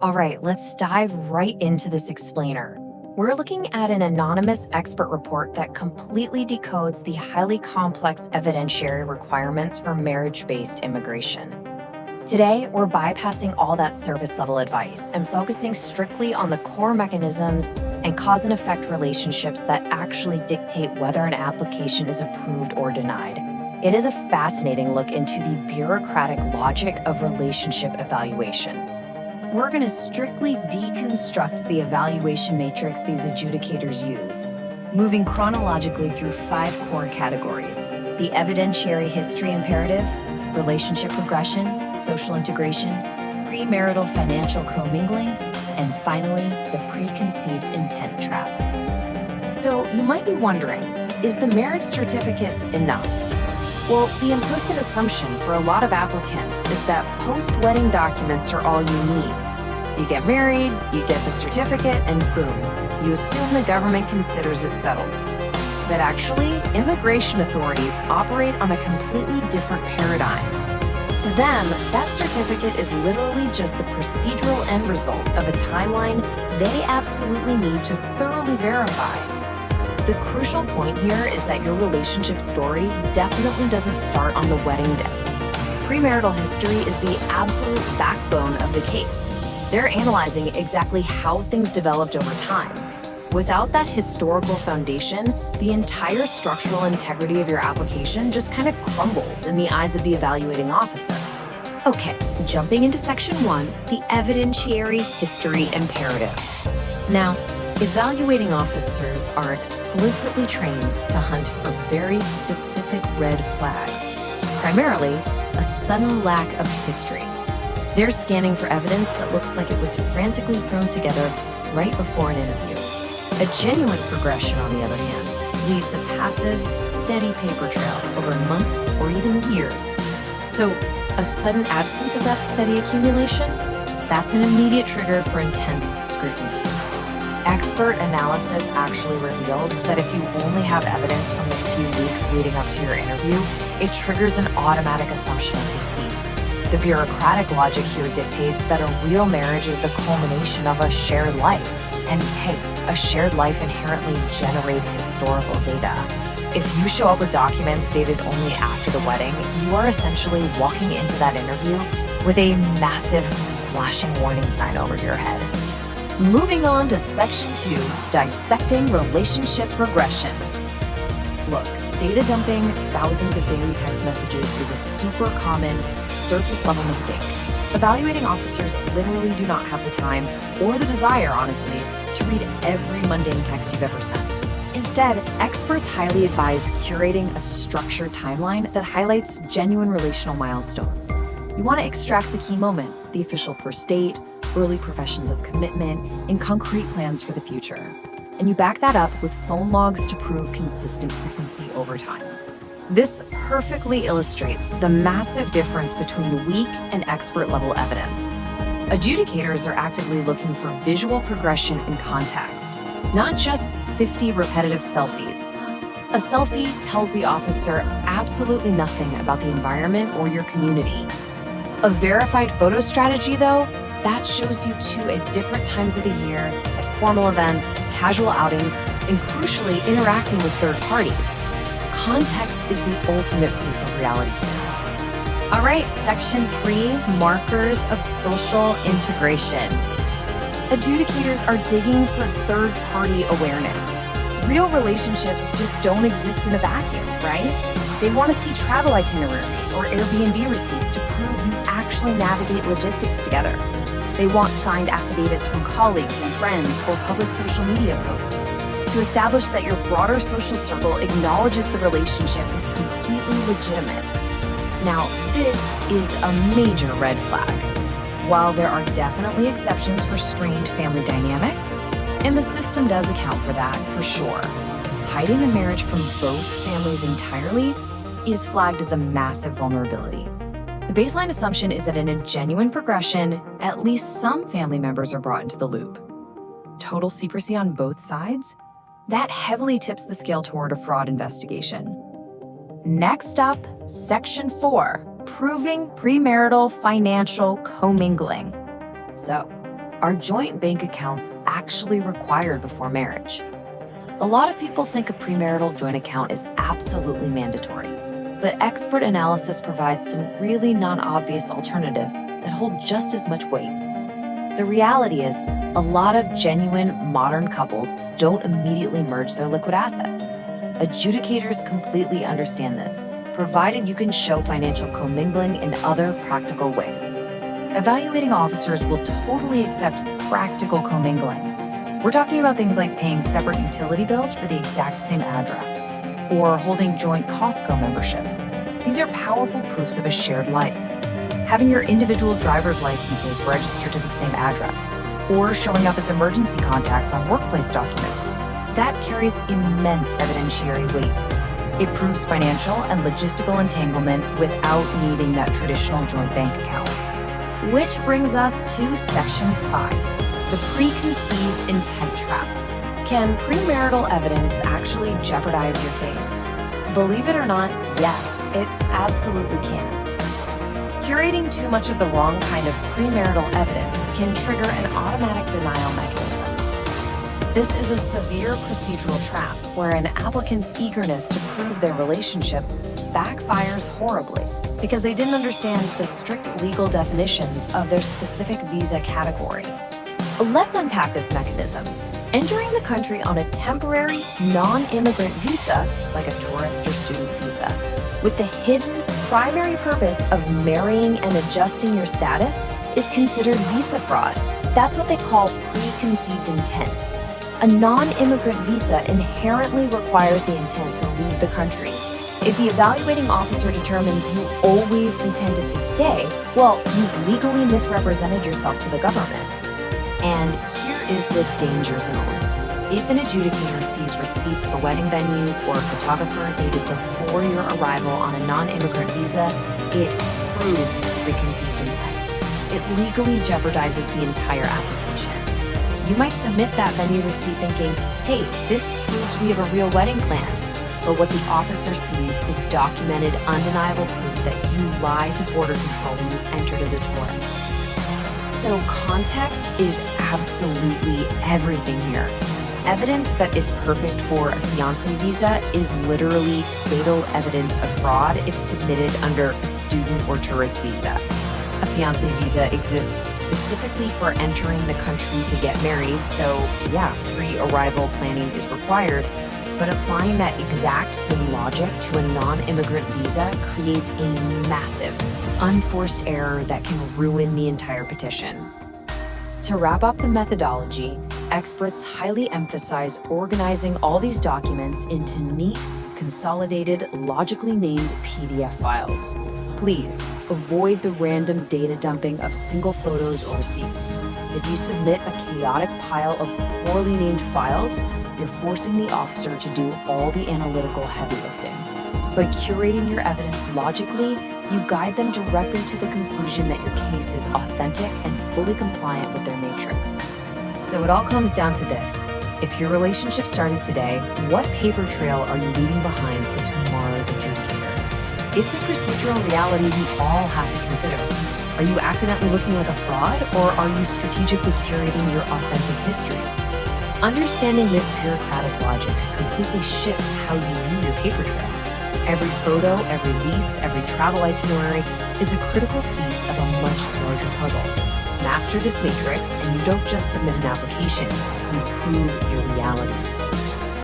All right, let's dive right into this explainer. We're looking at an anonymous expert report that completely decodes the highly complex evidentiary requirements for marriage-based immigration. Today, we're bypassing all that surface-level advice and focusing strictly on the core mechanisms and cause and effect relationships that actually dictate whether an application is approved or denied. It is a fascinating look into the bureaucratic logic of relationship evaluation. We're going to strictly deconstruct the evaluation matrix these adjudicators use, moving chronologically through 5 core categories: the evidentiary history imperative, relationship progression, social integration, premarital financial commingling, and finally, the preconceived intent trap. So you might be wondering, is the marriage certificate enough? Well, the implicit assumption for a lot of applicants is that post-wedding documents are all you need. You get married, you get the certificate, and boom, you assume the government considers it settled. But actually, immigration authorities operate on a completely different paradigm. To them, that certificate is literally just the procedural end result of a timeline they absolutely need to thoroughly verify. The crucial point here is that your relationship story definitely doesn't start on the wedding day. Premarital history is the absolute backbone of the case. They're analyzing exactly how things developed over time. Without that historical foundation, the entire structural integrity of your application just kind of crumbles in the eyes of the evaluating officer. Okay, jumping into Section 1, the evidentiary history imperative. Now, evaluating officers are explicitly trained to hunt for very specific red flags, primarily a sudden lack of history. They're scanning for evidence that looks like it was frantically thrown together right before an interview. A genuine progression, on the other hand, leaves a passive, steady paper trail over months or even years. So, a sudden absence of that steady accumulation, that's an immediate trigger for intense scrutiny. Expert analysis actually reveals that if you only have evidence from the few weeks leading up to your interview, it triggers an automatic assumption of deceit. The bureaucratic logic here dictates that a real marriage is the culmination of a shared life. And hey, a shared life inherently generates historical data. If you show up with documents dated only after the wedding, you are essentially walking into that interview with a massive flashing warning sign over your head. Moving on to Section 2, dissecting relationship progression. Look, data dumping thousands of daily text messages is a super common surface-level mistake. Evaluating officers literally do not have the time, or the desire, honestly, to read every mundane text you've ever sent. Instead, experts highly advise curating a structured timeline that highlights genuine relational milestones. You want to extract the key moments, the official first date, early professions of commitment, and concrete plans for the future. And you back that up with phone logs to prove consistent frequency over time. This perfectly illustrates the massive difference between weak and expert-level evidence. Adjudicators are actively looking for visual progression and context, not just 50 repetitive selfies. A selfie tells the officer absolutely nothing about the environment or your community. A verified photo strategy, though, that shows you two at different times of the year, at formal events, casual outings, and crucially, interacting with third parties. Context is the ultimate proof of reality. All right, Section 3, markers of social integration. Adjudicators are digging for third-party awareness. Real relationships just don't exist in a vacuum, right? They want to see travel itineraries or Airbnb receipts to prove you actually navigate logistics together. They want signed affidavits from colleagues and friends or public social media posts to establish that your broader social circle acknowledges the relationship is completely legitimate. Now, this is a major red flag. While there are definitely exceptions for strained family dynamics, and the system does account for that for sure, hiding the marriage from both families entirely is flagged as a massive vulnerability. The baseline assumption is that in a genuine progression, at least some family members are brought into the loop. Total secrecy on both sides? That heavily tips the scale toward a fraud investigation. Next up, Section 4, proving premarital financial commingling. So, are joint bank accounts actually required before marriage? A lot of people think a premarital joint account is absolutely mandatory, but expert analysis provides some really non-obvious alternatives that hold just as much weight. The reality is, a lot of genuine modern couples don't immediately merge their liquid assets. Adjudicators completely understand this, provided you can show financial commingling in other practical ways. Evaluating officers will totally accept practical commingling. We're talking about things like paying separate utility bills for the exact same address, or holding joint Costco memberships. These are powerful proofs of a shared life. Having your individual driver's licenses registered to the same address, or showing up as emergency contacts on workplace documents. That carries immense evidentiary weight. It proves financial and logistical entanglement without needing that traditional joint bank account. Which brings us to Section 5. The preconceived intent trap. Can premarital evidence actually jeopardize your case? Believe it or not, yes, it absolutely can. Curating too much of the wrong kind of premarital evidence can trigger an automatic denial mechanism. This is a severe procedural trap where an applicant's eagerness to prove their relationship backfires horribly because they didn't understand the strict legal definitions of their specific visa category. Let's unpack this mechanism. Entering the country on a temporary, non-immigrant visa, like a tourist or student visa, with the hidden primary purpose of marrying and adjusting your status is considered visa fraud. That's what they call preconceived intent. A non-immigrant visa inherently requires the intent to leave the country. If the evaluating officer determines you always intended to stay, well, you've legally misrepresented yourself to the government. And here is the danger zone. If an adjudicator sees receipts for wedding venues or a photographer dated before your arrival on a non-immigrant visa, it proves preconceived intent. It legally jeopardizes the entire application. You might submit that venue receipt thinking, hey, this proves we have a real wedding planned. But what the officer sees is documented, undeniable proof that you lied to border control when you entered as a tourist. So context is absolutely everything here. Evidence that is perfect for a fiancé visa is literally fatal evidence of fraud if submitted under a student or tourist visa. A fiancé visa exists specifically for entering the country to get married, so yeah, pre-arrival planning is required. But applying that exact same logic to a non-immigrant visa creates a massive, unforced error that can ruin the entire petition. To wrap up the methodology, experts highly emphasize organizing all these documents into neat, consolidated, logically named PDF files. Please avoid the random data dumping of single photos or receipts. If you submit a chaotic pile of poorly named files, you're forcing the officer to do all the analytical heavy lifting. By curating your evidence logically, you guide them directly to the conclusion that your case is authentic and fully compliant with their matrix. So it all comes down to this. If your relationship started today, what paper trail are you leaving behind for tomorrow's adjudicator? It's a procedural reality we all have to consider. Are you accidentally looking like a fraud, or are you strategically curating your authentic history? Understanding this bureaucratic logic completely shifts how you view your paper trail. Every photo, every lease, every travel itinerary is a critical piece of a much larger puzzle. Master this matrix, and you don't just submit an application, you prove your reality.